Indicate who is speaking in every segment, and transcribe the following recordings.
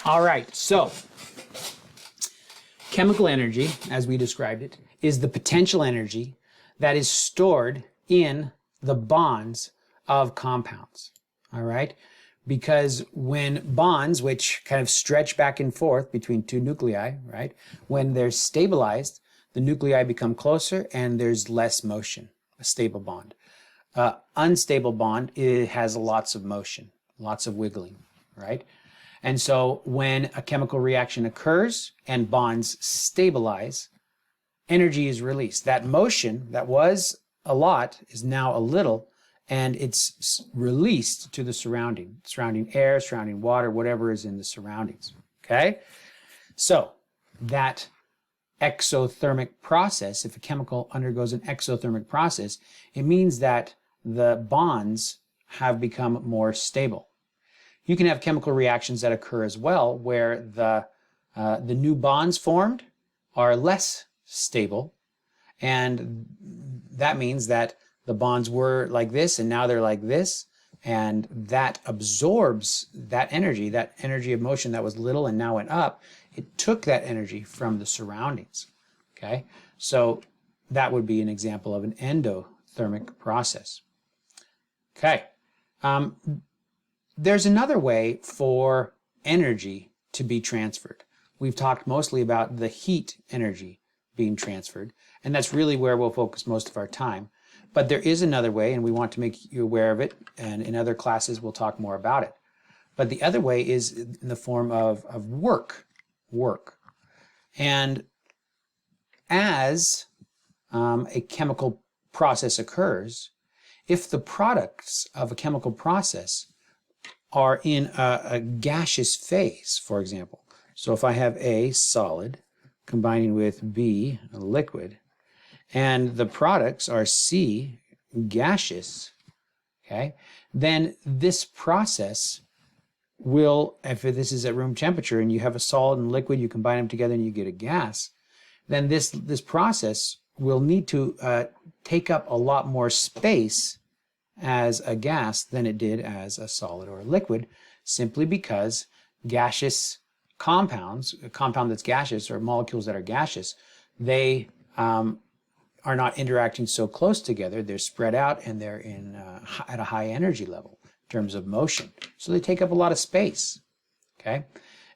Speaker 1: All right, so chemical energy, as we described it, is the potential energy that is stored in the bonds of compounds. All right, because when bonds, which kind of stretch back and forth between two nuclei, right, when they're stabilized, the nuclei become closer and there's less motion, a stable bond. Unstable bond, it has lots of motion, lots of wiggling, right? And so when a chemical reaction occurs and bonds stabilize, energy is released. That motion that was a lot is now a little, and it's released to the surrounding air, surrounding water, whatever is in the surroundings, okay? So that exothermic process, if a chemical undergoes an exothermic process, it means that the bonds have become more stable. You can have chemical reactions that occur as well where the new bonds formed are less stable, and that means that the bonds were like this and now they're like this, and that absorbs that energy of motion that was little and now went up. It took that energy from the surroundings, okay? So that would be an example of an endothermic process. Okay, there's another way for energy to be transferred. We've talked mostly about the heat energy being transferred, and that's really where we'll focus most of our time. But there is another way, and we want to make you aware of it, and in other classes we'll talk more about it. But the other way is in the form of work. And as a chemical process occurs, if the products of a chemical process are in a gaseous phase, for example, so if I have A, solid, combining with B, a liquid, and the products are C, gaseous, okay, then this process will, if this is at room temperature and you have a solid and liquid, you combine them together and you get a gas, then this process will need to take up a lot more space as a gas than it did as a solid or a liquid, simply because gaseous compounds, a compound that's gaseous or molecules that are gaseous, they are not interacting so close together. They're spread out and they're at a high energy level in terms of motion. So they take up a lot of space, okay?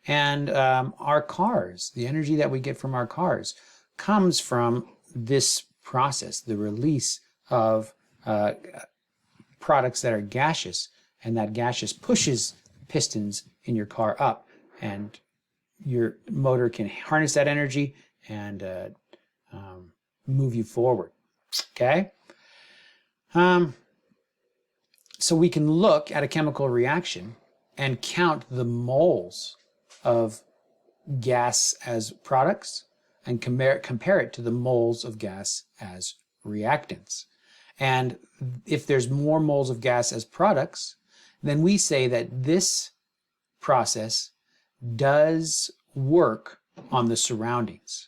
Speaker 1: And our cars, the energy that we get from our cars comes from this process, the release of products that are gaseous, and that gaseous pushes pistons in your car up, and your motor can harness that energy and move you forward, okay? So we can look at a chemical reaction and count the moles of gas as products and compare it to the moles of gas as reactants. And if there's more moles of gas as products, then we say that this process does work on the surroundings,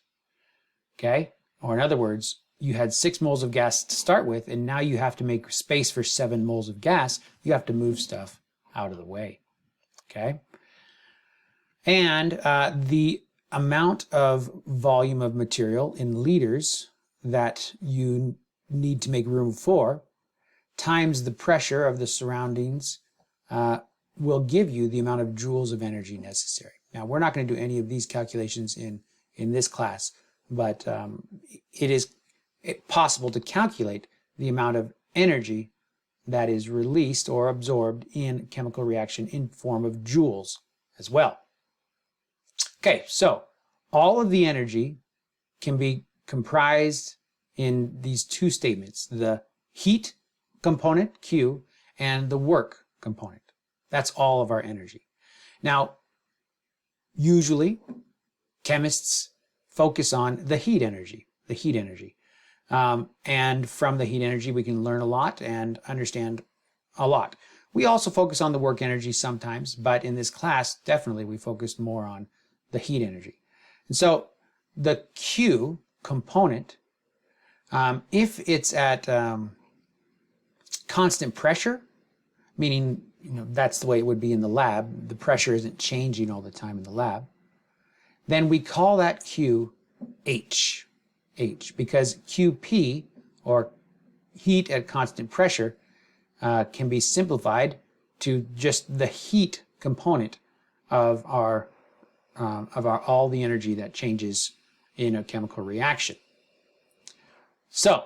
Speaker 1: okay? Or in other words, you had 6 moles of gas to start with, and now you have to make space for 7 moles of gas. You have to move stuff out of the way, okay? And the amount of volume of material in liters that you need to make room for times the pressure of the surroundings will give you the amount of joules of energy necessary. Now, we're not going to do any of these calculations in this class, but it is possible to calculate the amount of energy that is released or absorbed in chemical reaction in form of joules as well. Okay, so all of the energy can be comprised in these two statements, the heat component, Q, and the work component. That's all of our energy. Now, usually, chemists focus on the heat energy, and from the heat energy, we can learn a lot and understand a lot. We also focus on the work energy sometimes, but in this class, definitely we focused more on the heat energy. And so the Q component, if it's at constant pressure, meaning that's the way it would be in the lab. The pressure isn't changing all the time in the lab. Then we call that Q H, because QP, or heat at constant pressure, can be simplified to just the heat component of all the energy that changes in a chemical reaction. So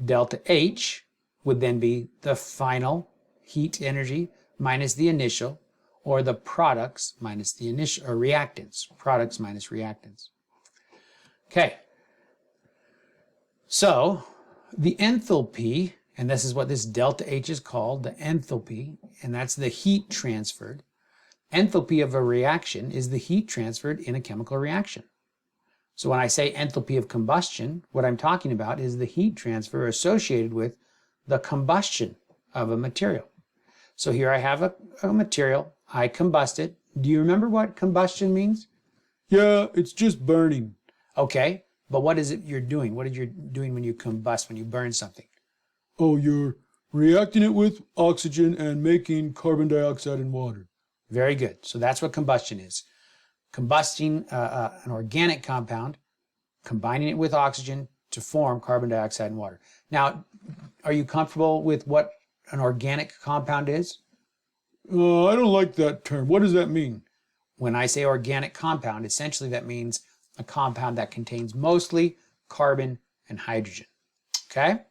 Speaker 1: delta H would then be the final heat energy minus the initial, or the products minus the initial, or reactants, products minus reactants. Okay, so the enthalpy, and this is what this delta H is called, the enthalpy, and that's the heat transferred. Enthalpy of a reaction is the heat transferred in a chemical reaction. So when I say enthalpy of combustion, what I'm talking about is the heat transfer associated with the combustion of a material. So here I have a material, I combust it. Do you remember what combustion means?
Speaker 2: Yeah, it's just burning.
Speaker 1: Okay, but what is it you're doing? What are you doing when you combust, when you burn something?
Speaker 2: Oh, you're reacting it with oxygen and making carbon dioxide and water.
Speaker 1: Very good. So that's what combustion is. Combusting an organic compound, combining it with oxygen to form carbon dioxide and water. Now, are you comfortable with what an organic compound is?
Speaker 2: I don't like that term. What does that mean?
Speaker 1: When I say organic compound, essentially that means a compound that contains mostly carbon and hydrogen. Okay?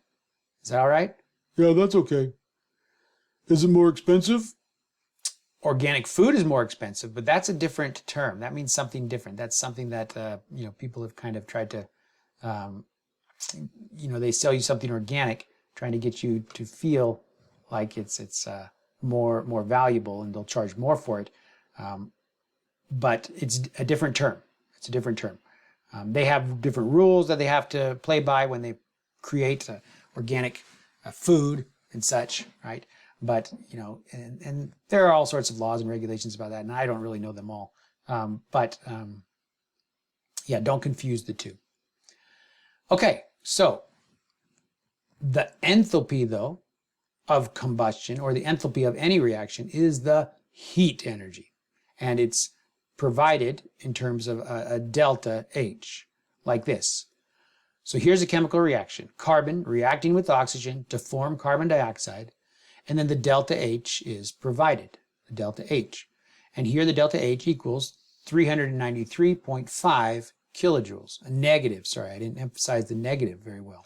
Speaker 1: Is that all right?
Speaker 2: Yeah, that's okay. Is it more expensive?
Speaker 1: Organic food is more expensive, but that's a different term. That means something different. That's something that people have kind of tried to, they sell you something organic, trying to get you to feel like it's more valuable, and they'll charge more for it. But it's a different term. It's a different term. They have different rules that they have to play by when they create organic food and such, right? But, and there are all sorts of laws and regulations about that, and I don't really know them all. Yeah, don't confuse the two. Okay, so the enthalpy, though, of combustion, or the enthalpy of any reaction, is the heat energy. And it's provided in terms of a delta H, like this. So here's a chemical reaction. Carbon reacting with oxygen to form carbon dioxide, and then the delta H is provided, the delta H. And here the delta H equals 393.5 kilojoules, a negative. Sorry, I didn't emphasize the negative very well.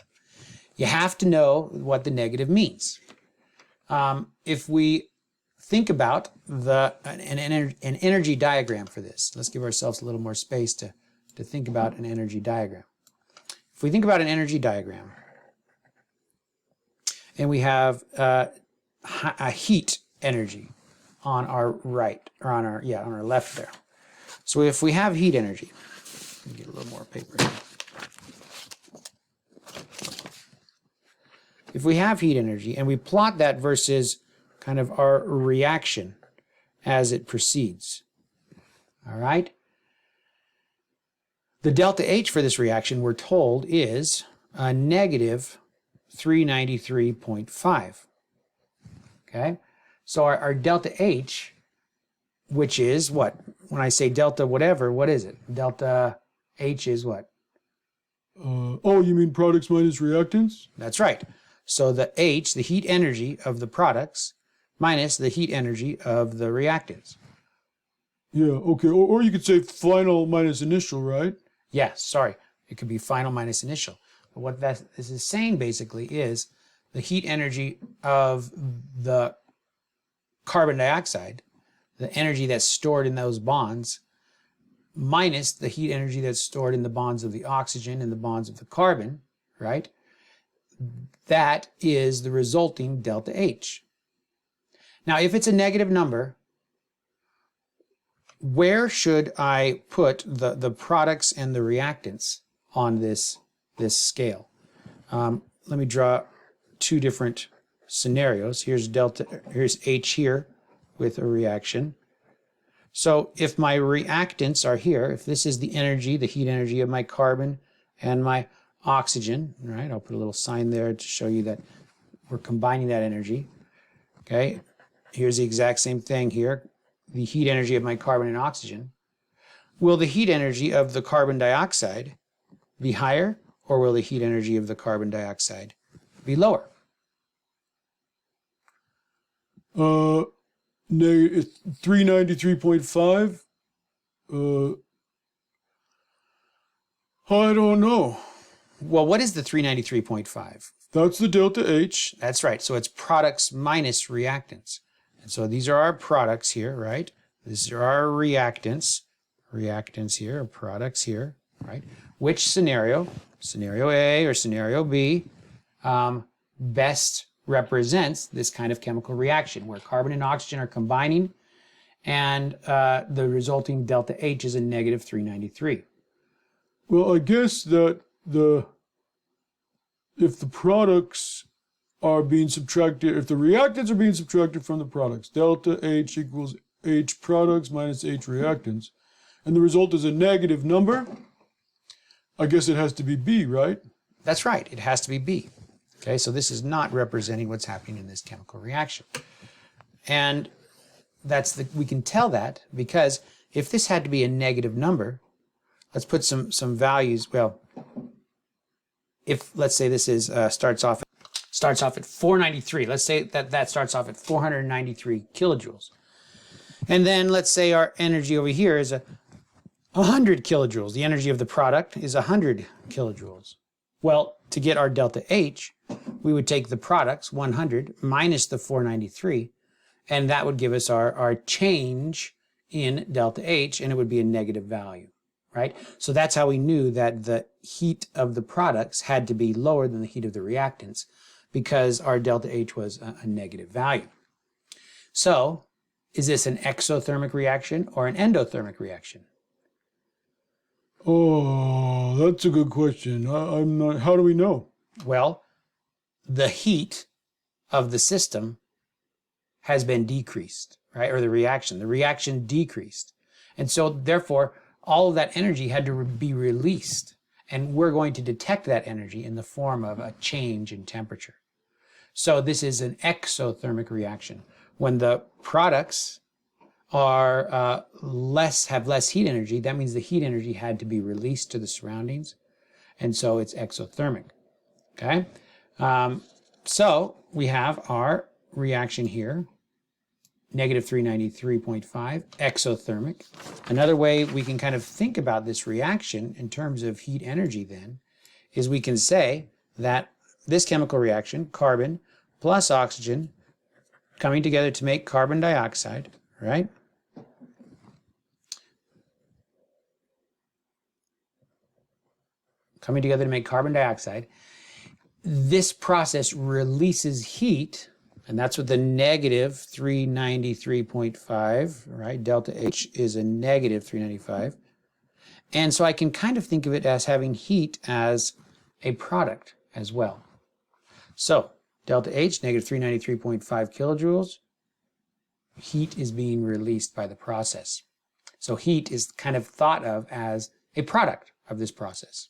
Speaker 1: You have to know what the negative means. If we think about an energy diagram for this, let's give ourselves a little more space to think about an energy diagram. If we think about an energy diagram, and we have a heat energy on our right, or on our left there. So if we have heat energy, let me get a little more paper here. If we have heat energy and we plot that versus kind of our reaction as it proceeds, all right? The delta H for this reaction, we're told, is a negative 393.5. Okay, so our delta H, which is what? When I say delta whatever, what is it? Delta H is what?
Speaker 2: Oh, you mean products minus reactants?
Speaker 1: That's right. So the H, the heat energy of the products, minus the heat energy of the reactants.
Speaker 2: Yeah, okay. Or you could say final minus initial, right?
Speaker 1: Yes, sorry. It could be final minus initial. But what this is saying basically is the heat energy of the carbon dioxide, the energy that's stored in those bonds, minus the heat energy that's stored in the bonds of the oxygen and the bonds of the carbon, right? That is the resulting delta H. Now, if it's a negative number, where should I put the products and the reactants on this scale? Let me draw two different scenarios. Here's H here with a reaction. So if my reactants are here, if this is the energy, the heat energy of my carbon and my oxygen, right? I'll put a little sign there to show you that we're combining that energy. Okay. here's the exact same thing here, the heat energy of my carbon and oxygen. Will the heat energy of the carbon dioxide be higher, or will the heat energy of the carbon dioxide be lower?
Speaker 2: It's 393.5. I don't know.
Speaker 1: Well, what is the 393.5?
Speaker 2: That's the delta H.
Speaker 1: That's right. So it's products minus reactants. And so these are our products here, right? These are our reactants. Reactants here, products here, right? Which scenario, scenario A or scenario B, best represents this kind of chemical reaction where carbon and oxygen are combining and the resulting delta H is a negative 393.
Speaker 2: Well, I guess that if the products are being subtracted, if the reactants are being subtracted from the products, delta H equals H products minus H reactants, and the result is a negative number, I guess it has to be B, right?
Speaker 1: That's right. It has to be B. Okay, so this is not representing what's happening in this chemical reaction. And we can tell that because if this had to be a negative number, let's put some values. Well, if let's say this is starts off at 493. Let's say that starts off at 493 kilojoules. And then let's say our energy over here is 100 kilojoules. The energy of the product is 100 kilojoules. Well, to get our delta H, we would take the products, 100, minus the 493, and that would give us our change in delta H, and it would be a negative value, right? So that's how we knew that the heat of the products had to be lower than the heat of the reactants, because our delta H was a negative value. So, is this an exothermic reaction or an endothermic reaction?
Speaker 2: Oh, that's a good question. I'm not. How do we know?
Speaker 1: Well, the heat of the system has been decreased, right? Or the reaction decreased. And so therefore, all of that energy had to be released. And we're going to detect that energy in the form of a change in temperature. So this is an exothermic reaction. When the products are have less heat energy, that means the heat energy had to be released to the surroundings, and so it's exothermic. Okay, so we have our reaction here, negative 393.5, exothermic. Another way we can kind of think about this reaction in terms of heat energy then is we can say that this chemical reaction, carbon plus oxygen coming together to make carbon dioxide, right? Coming together to make carbon dioxide. This process releases heat, and that's what the negative 393.5, right? Delta H is a negative 395. And so I can kind of think of it as having heat as a product as well. So delta H, negative 393.5 kilojoules. Heat is being released by the process. So heat is kind of thought of as a product of this process.